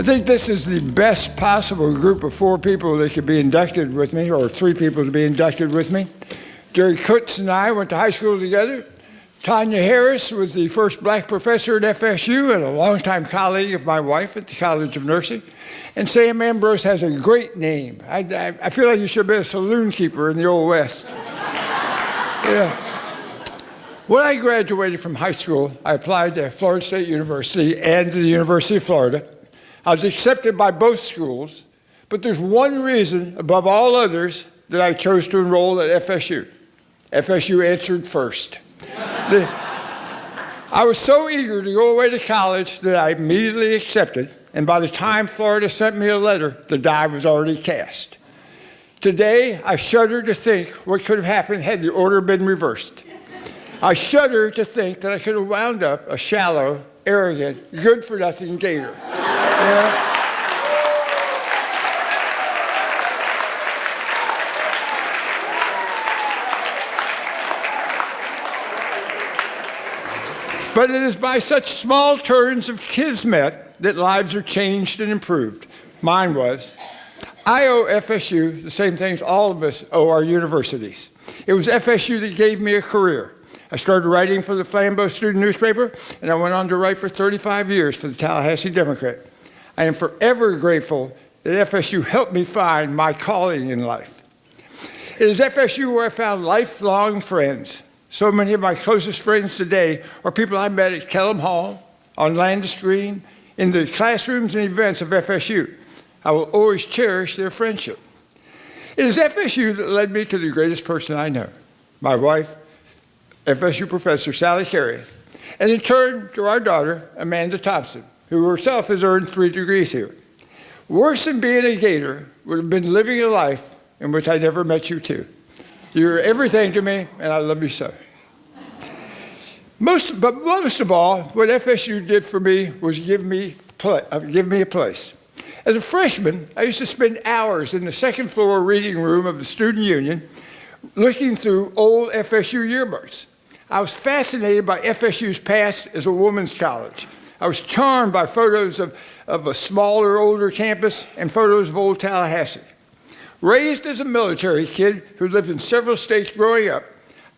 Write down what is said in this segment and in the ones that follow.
think this is the best possible group of 4 people that could be inducted with me, or 3 people to be inducted with me. Jerry Kutz and I went to high school together. Tanya Harris was the first black professor at FSU and a longtime colleague of my wife at the College of Nursing. And Sam Ambrose has a great name. I feel like you should have been a saloon keeper in the Old West. Yeah. When I graduated from high school, I applied to Florida State University and to the University of Florida. I was accepted by both schools, but there's one reason above all others that I chose to enroll at FSU. FSU answered first. I was so eager to go away to college that I immediately accepted, and by the time Florida sent me a letter, the die was already cast. Today, I shudder to think what could have happened had the order been reversed. I shudder to think that I could have wound up a shallow, arrogant, good-for-nothing Gator. Yeah. But it is by such small turns of kismet that lives are changed and improved. Mine was. I owe FSU the same things all of us owe our universities. It was FSU that gave me a career. I started writing for the Flambeau student newspaper, and I went on to write for 35 years for the Tallahassee Democrat. I am forever grateful that FSU helped me find my calling in life. It is FSU where I found lifelong friends. So many of my closest friends today are people I met at Kellum Hall, on Landis Green, in the classrooms and events of FSU. I will always cherish their friendship. It is FSU that led me to the greatest person I know, my wife, FSU professor Sally Carey, and in turn to our daughter, Amanda Thompson, who herself has earned 3 degrees here. Worse than being a Gator would have been living a life in which I never met you two. You're everything to me, and I love you so. Most of all, what FSU did for me was give me a place. As a freshman, I used to spend hours in the second floor reading room of the Student Union looking through old FSU yearbooks. I was fascinated by FSU's past as a women's college. I was charmed by photos of a smaller, older campus and photos of old Tallahassee. Raised as a military kid who lived in several states growing up,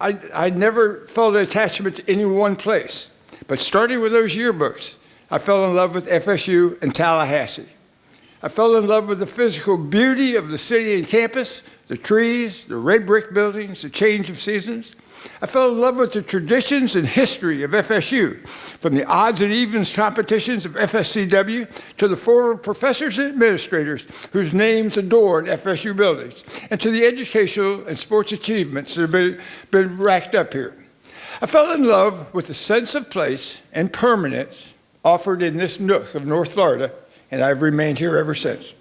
I never felt an attachment to any one place. But starting with those yearbooks, I fell in love with FSU and Tallahassee. I fell in love with the physical beauty of the city and campus, the trees, the red brick buildings, the change of seasons. I fell in love with the traditions and history of FSU, from the odds and evens competitions of FSCW to the former professors and administrators whose names adorn FSU buildings, and to the educational and sports achievements that have been racked up here. I fell in love with the sense of place and permanence offered in this nook of North Florida, and I've remained here ever since.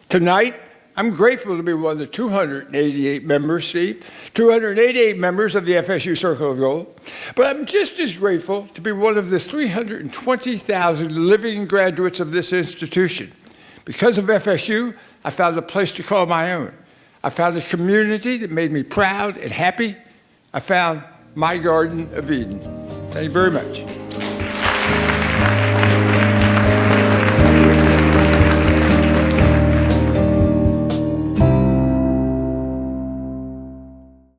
Tonight, I'm grateful to be one of the 288 members, Steve, 288 members of the FSU Circle of Gold, but I'm just as grateful to be one of the 320,000 living graduates of this institution. Because of FSU, I found a place to call my own. I found a community that made me proud and happy. I found my Garden of Eden. Thank you very much.